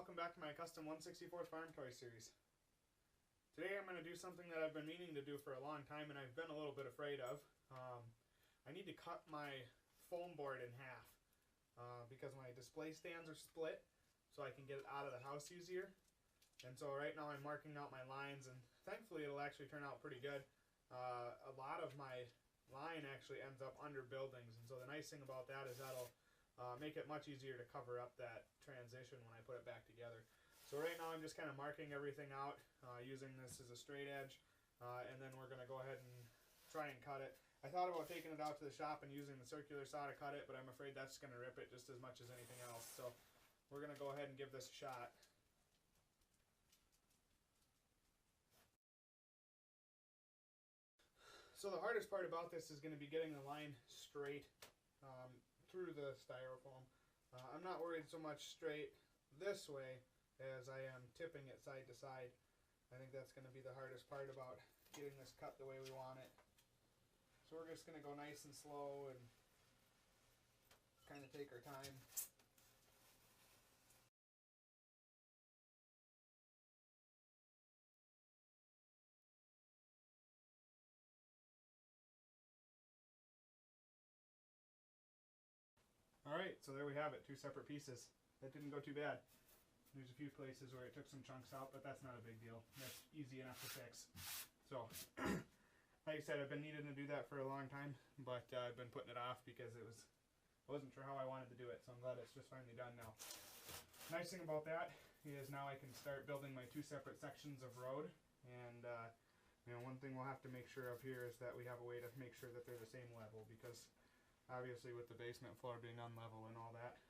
welcome back to my custom 1/64 farm toy series. Today I'm going to do something that I've been meaning to do for a long time and I've been a little bit afraid of. I need to cut my foam board in half because my display stands are split so I can get it out of the house easier. And so right now I'm marking out my lines, and thankfully it'll actually turn out pretty good. A lot of my line actually ends up under buildings, and so the nice thing about that is that'll make it much easier to cover up that transition when I put it back together. So right now I'm just kind of marking everything out using this as a straight edge, and then we're going to go ahead and try and cut it. I thought about taking it out to the shop and using the circular saw to cut it, but I'm afraid that's going to rip it just as much as anything else. So we're going to go ahead and give this a shot. So the hardest part about this is going to be getting the line straight through the styrofoam. I'm not worried so much straight this way as I am tipping it side to side. I think that's going to be the hardest part about getting this cut the way we want it. So we're just going to go nice and slow and kind of take our time. Alright, so there we have it, two separate pieces. That didn't go too bad. There's a few places where it took some chunks out, but that's not a big deal. That's easy enough to fix. So, like I said, I've been needing to do that for a long time, but I've been putting it off because I wasn't sure how I wanted to do it, so I'm glad it's just finally done now. Nice thing about that is now I can start building my two separate sections of road, and one thing we'll have to make sure of here is that we have a way to make sure that they're the same level, because obviously with the basement floor being unlevel and all that,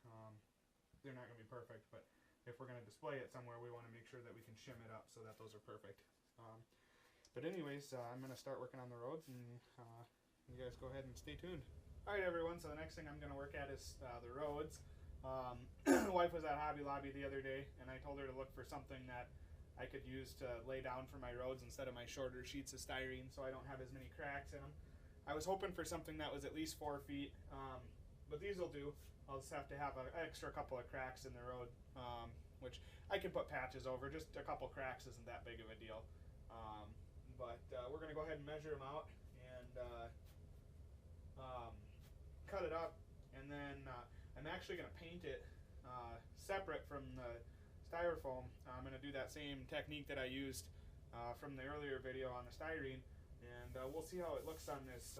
they're not going to be perfect, but if we're going to display it somewhere, we want to make sure that we can shim it up so that those are perfect. But anyways, I'm going to start working on the roads, and you guys go ahead and stay tuned. Alright everyone, so the next thing I'm going to work at is the roads. The wife was at Hobby Lobby the other day, and I told her to look for something that I could use to lay down for my roads instead of my shorter sheets of styrene, so I don't have as many cracks in them. I was hoping for something that was at least 4 feet, but these will do. I'll just have to have an extra couple of cracks in the road, which I can put patches over. Just a couple cracks isn't that big of a deal. But we're going to go ahead and measure them out and cut it up, and then I'm actually going to paint it separate from the styrofoam. I'm going to do that same technique that I used from the earlier video on the styrene. And we'll see how it looks on this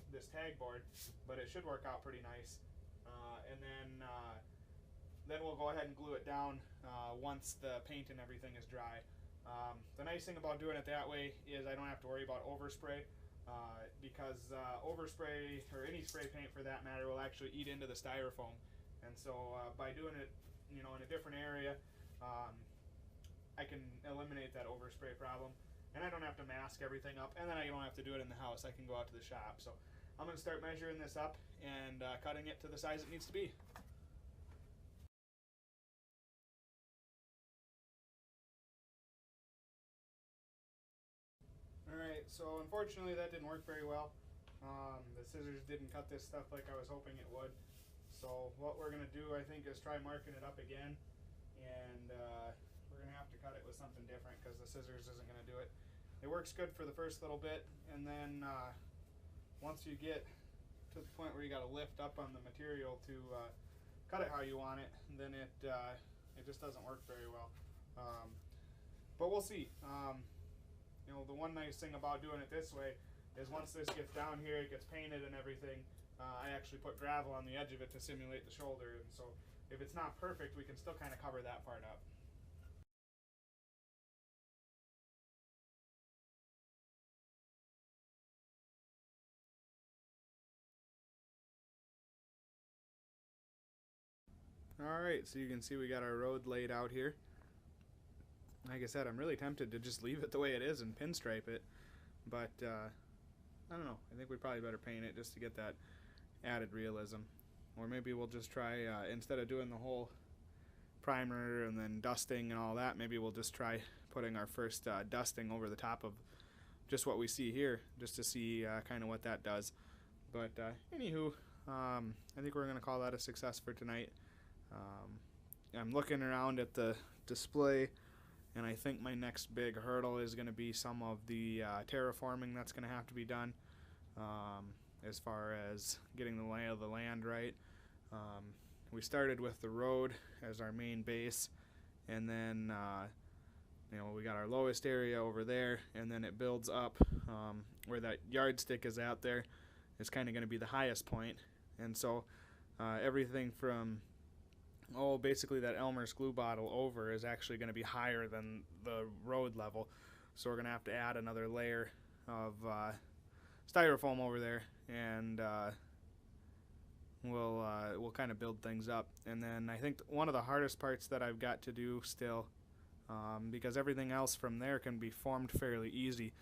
this tag board, but it should work out pretty nice. And then we'll go ahead and glue it down once the paint and everything is dry. The nice thing about doing it that way is I don't have to worry about overspray, because overspray, or any spray paint for that matter, will actually eat into the styrofoam. And so by doing it, in a different area, I can eliminate that overspray problem. And I don't have to mask everything up, and then I don't have to do it in the house. I can go out to the shop. So I'm going to start measuring this up and cutting it to the size it needs to be. Alright, so unfortunately that didn't work very well. The scissors didn't cut this stuff like I was hoping it would. So what we're going to do, I think, is try marking it up again, and we're going to have to cut it with something different because the scissors isn't going to do it. It works good for the first little bit, and then once you get to the point where you got to lift up on the material to cut it how you want it, then it just doesn't work very well. But we'll see. The one nice thing about doing it this way is once this gets down here, it gets painted and everything. I actually put gravel on the edge of it to simulate the shoulder, and so if it's not perfect, we can still kind of cover that part up. Alright, so you can see we got our road laid out here. Like I said, I'm really tempted to just leave it the way it is and pinstripe it, but I don't know. I think we probably better paint it just to get that added realism. Or maybe we'll just try, instead of doing the whole primer and then dusting and all that, maybe we'll just try putting our first dusting over the top of just what we see here, just to see kind of what that does. But anywho, I think we're going to call that a success for tonight. I'm looking around at the display, and I think my next big hurdle is going to be some of the terraforming that's going to have to be done, as far as getting the lay of the land right. We started with the road as our main base, and then we got our lowest area over there, and then it builds up where that yardstick is out there. It's kind of going to be the highest point, and so everything from basically that Elmer's glue bottle over is actually going to be higher than the road level, so we're going to have to add another layer of styrofoam over there, and we'll kind of build things up. And then I think one of the hardest parts that I've got to do still, because everything else from there can be formed fairly easy,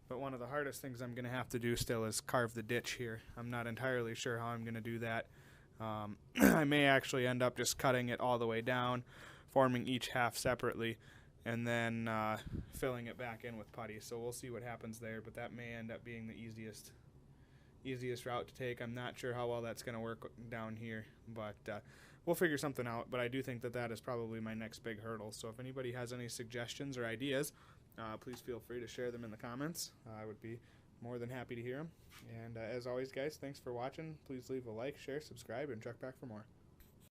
but one of the hardest things I'm going to have to do still is carve the ditch here. I'm not entirely sure how I'm going to do that. I may actually end up just cutting it all the way down, forming each half separately, and then filling it back in with putty. So we'll see what happens there, but that may end up being the easiest route to take. I'm not sure how well that's going to work down here, but we'll figure something out. But I do think that that is probably my next big hurdle. So if anybody has any suggestions or ideas, please feel free to share them in the comments. I would be more than happy to hear them. And as always, guys, thanks for watching. Please leave a like, share, subscribe, and check back for more.